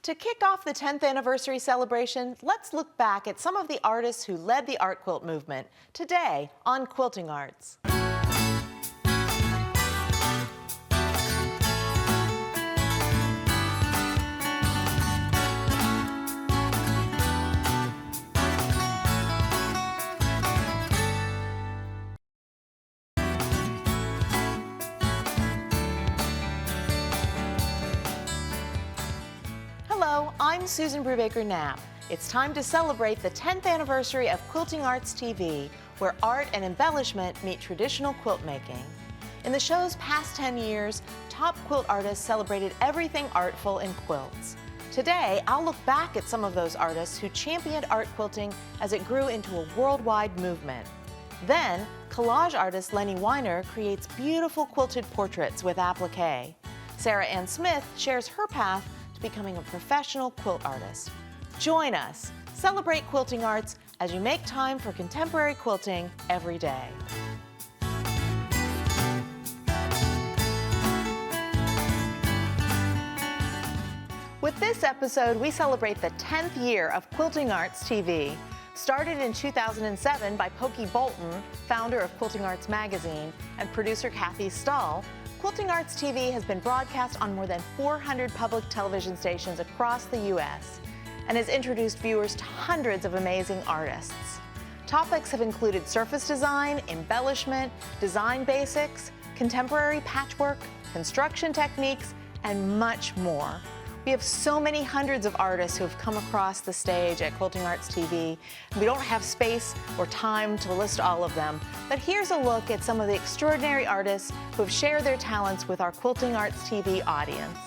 To kick off the 10th anniversary celebration, let's look back at some of the artists who led the art quilt movement today on Quilting Arts. Hello, I'm Susan Brubaker-Knapp. It's time to celebrate the 10th anniversary of Quilting Arts TV, where art and embellishment meet traditional quilt making. In the show's past 10 years, top quilt artists celebrated everything artful in quilts. Today, I'll look back at some of those artists who championed art quilting as it grew into a worldwide movement. Then, collage artist Lenny Weiner creates beautiful quilted portraits with applique. Sarah Ann Smith shares her path to becoming a professional quilt artist. Join us. Celebrate quilting arts as you make time for contemporary quilting every day. With this episode, we celebrate the 10th year of Quilting Arts TV. Started in 2007 by Pokey Bolton, founder of Quilting Arts Magazine, and producer Kathy Stahl, Quilting Arts TV has been broadcast on more than 400 public television stations across the U.S. and has introduced viewers to hundreds of amazing artists. Topics have included surface design, embellishment, design basics, contemporary patchwork, construction techniques, and much more. We have so many hundreds of artists who have come across the stage at Quilting Arts TV. We don't have space or time to list all of them, but here's a look at some of the extraordinary artists who have shared their talents with our Quilting Arts TV audience.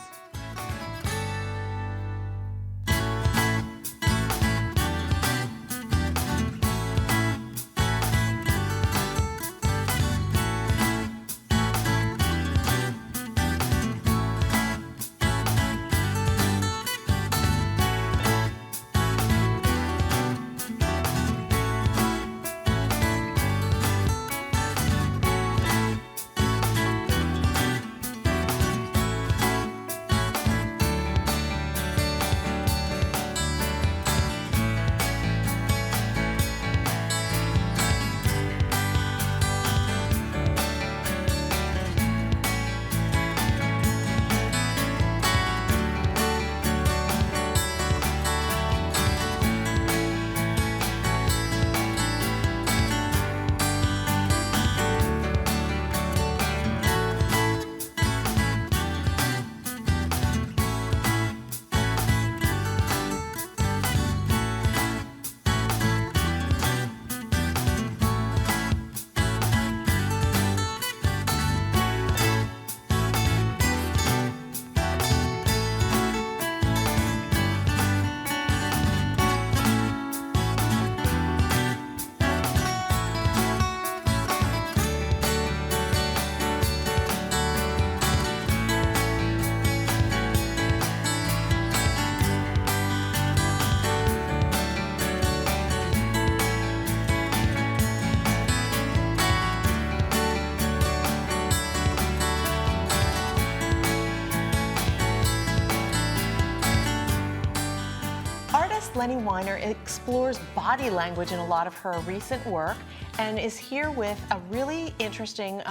Lenny Weiner explores body language in a lot of her recent work and is here with a really interesting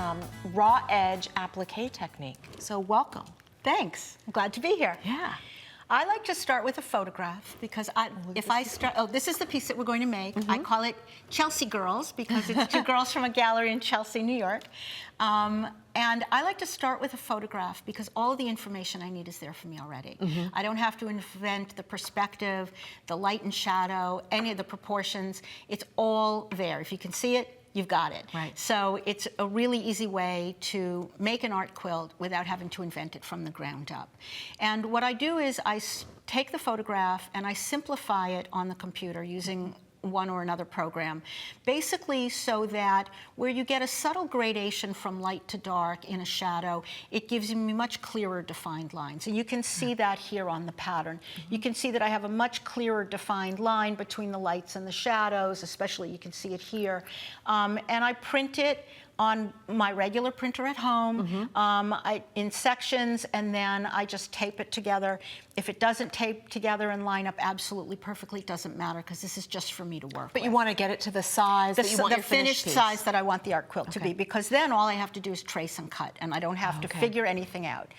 raw edge applique technique. So welcome. Thanks. I'm glad to be here. Yeah. I like to start with a photograph because this is the piece that we're going to make. I call it Chelsea Girls because it's two girls from a gallery in Chelsea, New York. And I like to start with a photograph because all of the information I need is there for me already. I don't have to invent the perspective, the light and shadow, any of the proportions. It's all there. If you can see it, you've got it. Right. So it's a really easy way to make an art quilt without having to invent it from the ground up. And what I do is I take the photograph and I simplify it on the computer using one or another program, basically so that where you get a subtle gradation from light to dark in a shadow, it gives you much clearer defined lines. And you can see that here on the pattern. You can see that I have a much clearer defined line between the lights and the shadows, especially you can see it here. And I print it on my regular printer at home in sections, and then I just tape it together. If it doesn't tape together and line up absolutely perfectly, it doesn't matter, because this is just for me to work But with. you want to get it to the size that you want The your finished piece. size that I want the art quilt to Okay. be, because then all I have to do is trace and cut, and I don't have to figure anything out.